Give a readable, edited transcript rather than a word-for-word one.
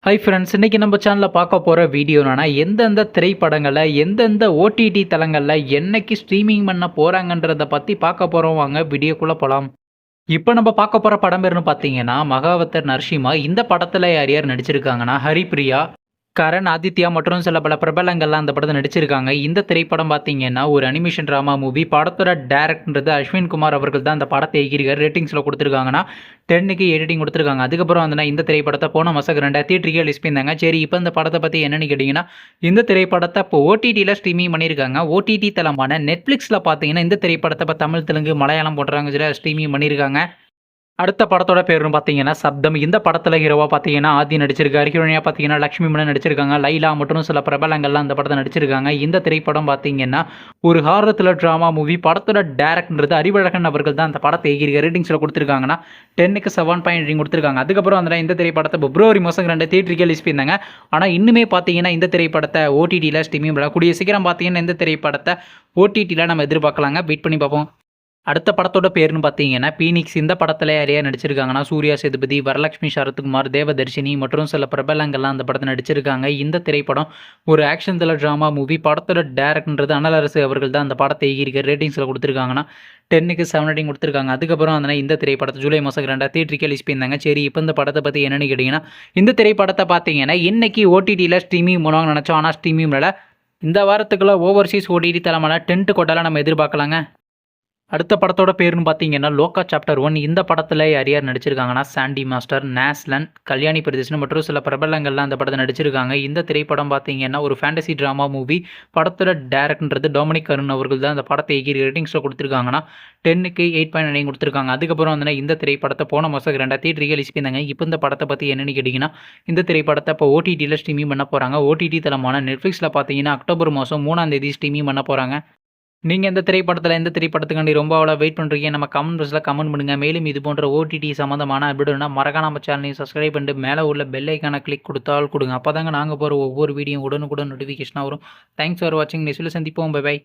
Hi friends, இன்னைக்கு நம்ம சேனலில் பார்க்க போகிற வீடியோ என்னன்னா, எந்தெந்த திரைப்படங்களில் எந்தெந்த ஓடிடி தளங்களில் என்னைக்கு ஸ்ட்ரீமிங் பண்ண போகிறாங்கன்றத பற்றி பார்க்க போகிறோம். வாங்க வீடியோக்குள்ளே போகலாம். இப்போ நம்ம பார்க்க போகிற படம் பேருன்னு பார்த்தீங்கன்னா மகாவதர் நரசிம்மா. இந்த படத்தில் யார் யார் நடிச்சிருக்காங்கன்னா, ஹரிப்பிரியா, கரண், ஆதித்யா மற்றும் சில பல பிரபலங்கள்லாம் அந்த படத்தை நடிச்சிருக்காங்க. இந்த திரைப்படம் பார்த்தீங்கன்னா ஒரு அனிமேஷன் ட்ராமா மூவி. படத்தோட டேரக்டர்ன்றது அஸ்வின் குமார் அவர்கள் தான் அந்த படத்தை இயக்கியிருக்காரு. ரேட்டிங்ஸில் கொடுத்துருக்காங்கன்னா 10க்கு எடிட்டிங் கொடுத்துருக்காங்க. அதுக்கப்புறம் வந்து இந்த திரைப்படத்தை போன மாதம் 2 தியேட்டருக்கு ரிலீஸ் பண்ணியிருந்தாங்க. சரி, இப்போ இந்த படத்தை பற்றி என்னென்னு கேட்டிங்கன்னா, இந்த திரைப்படத்தை இப்போ ஓடிடியில் ஸ்ட்ரீமிங் பண்ணியிருக்காங்க. ஓடிடி தளமான நெட்ஃப்ளிக்ஸில் பார்த்தீங்கன்னா இந்த திரைப்படத்தை இப்போ தமிழ், தெலுங்கு, மலையாளம் போடுறாங்க சொல்லி ஸ்ட்ரீமிங் பண்ணியிருக்காங்க. அடுத்த படத்தோட பேருன்னு பார்த்தீங்கன்னா சப்தம். இந்த படத்தில் ஹீரோவாக பார்த்தீங்கன்னா ஆதி நடிச்சிருக்காரு. ஹீரோயினாக பார்த்தீங்கன்னா லக்ஷ்மி மேனன் நடிச்சிருக்காங்க. லைலா மற்றும் சில பிரபலங்கள்லாம் அந்த படத்தை நடிச்சிருக்காங்க. இந்த திரைப்படம் பார்த்தீங்கன்னா ஒரு ஹாரர் த்ரில்லர் ட்ராமா மூவி. படத்தோட டேரக்டர்ன்றது அறிவழகன் அவர்கள் தான் அந்த படத்தை எகிரிக்க. ரேட்டிங்ஸில் கொடுத்துருக்காங்கன்னா 10க்கு 7.8 கொடுத்துருக்காங்க. அதுக்கப்புறம் வந்து இந்த திரைப்படத்தை பிப்ரவரி மாதம் 2 தியேட்டருக்கு ரிலீஸ் பண்ணியிருந்தாங்க. ஆனால் இன்னுமே பார்த்தீங்கன்னா இந்த திரைப்படத்தை ஓடிடியில் ஸ்ட்ரீமிங் பண்ணக்கூடிய சீக்கிரம் பார்த்தீங்கன்னா இந்த திரைப்படத்தை ஓடிடியில் நம்ம எதிர்பார்க்கலாங்க. வெயிட் பண்ணி பார்ப்போம். அடுத்த படத்தோட பேருன்னு பார்த்தீங்கன்னா பீனிக்ஸ். இந்த படத்தில் யாரையா நடிச்சிருக்காங்கன்னா சூர்யா சேதுபதி, வரலட்சுமி சரத்குமார், தேவதர்ஷினி மற்றும் சில பிரபலங்கள்லாம் அந்த படத்தை நடிச்சிருக்காங்க. இந்த திரைப்படம் ஒரு ஆக்ஷன் த்ரில்லர் ட்ராமா மூவி. படத்தோட டேரக்டர்ன்றது அனலரசு அவர்கள் தான் அந்த படத்தை இயக்கியிருக்காரு. ரேட்டிங்ஸில் கொடுத்துருக்காங்கன்னா 10க்கு 7 ரேட்டிங் கொடுத்துருக்காங்க. அதுக்கப்புறம் வந்து இந்த திரைப்படத்தை ஜூலை மாதம் 2 தியேட்டருக்கு ரிலீஸ் பண்ணியிருந்தாங்க. சரி, இப்போ இந்த படத்தை பற்றி என்னென்னு கேட்டிங்கன்னா, இந்த திரைப்படத்தை பார்த்தீங்கன்னா இன்னைக்கு ஓடிடியில் ஸ்ட்ரீமிங் பண்ணுவாங்க நினச்சோம். ஆனால் ஸ்ட்ரீமிங் மேலே இந்த வாரத்துக்குள்ள ஓவர்சீஸ் ஓடிடி தளமான டென்ட் கொட்டால நம்ம எதிர்பார்க்கலாங்க. அடுத்த படத்தோட பேருன்னு பார்த்தீங்கன்னா லோகா சாப்டர் 1. இந்த படத்தில் யார் யார் நடிச்சிருக்காங்கன்னா சாண்டி மாஸ்டர், நேஸ்லன், கல்யாணி பிரதேசன் மற்றும் சில பிரபலங்கள்லாம் அந்த படத்தை நடிச்சிருக்காங்க. இந்த திரைப்படம் பார்த்தீங்கன்னா ஒரு ஃபேண்டசி ட்ராமா மூவி. படத்தோட டேரக்டர்ன்றது டொமினிக் அருண் அவர்கள் தான் அந்த படத்தை எகிரி. ரேட்டிங்ஸில் கொடுத்துருக்காங்கன்னா 10க்கு 8.9 கொடுத்துருக்காங்க. அதுக்கப்புறம் வந்து இந்த திரைப்படத்தை போன மாதம் 2 தியேட்டருக்கு ரிலீஸ் பண்ணியிருந்தாங்க. இப்போ இந்த படத்தை பற்றி என்னென்னு கேட்டிங்கன்னா, இந்த திரைப்படத்தை இப்போ ஓடிடியில் ஸ்ட்ரீமிங் பண்ண போகிறாங்க. ஓடிடி தளமான நெட்ஃப்ளிக்ஸில் பார்த்தீங்கன்னா அக்டோபர் மாதம் 3ஆம் தேதி ஸ்ட்ரீமிங் பண்ண போகிறாங்க. நீங்கள் இந்த திரைப்படத்தில் எந்த திரைப்படத்துக்காண்டி ரொம்ப அவ்வளோ வெயிட் பண்ணுறீங்க? நம்ம கமெண்ட் பாக்ஸில் கமெண்ட் பண்ணுங்கள். மேலும் இது போன்ற ஓடிடி சம்மந்தமான அப்டேட்னா மறக்காம நம்ம சேனலையும் சப்ஸ்கிரைப் பண்ணிட்டு மேலே உள்ள பெல் ஐக்கான கிளிக் கொடுத்தால் கொடுங்க. அப்போ தாங்க நாங்கள் போகிற ஒவ்வொரு வீடியோ உடனுக்குடன் நோட்டிஃபிகேஷனாக வரும். தேங்க்ஸ் ஃபார் வாட்சிங். நெக்ஸ்ட்டில் சந்திப்போம். Bye by.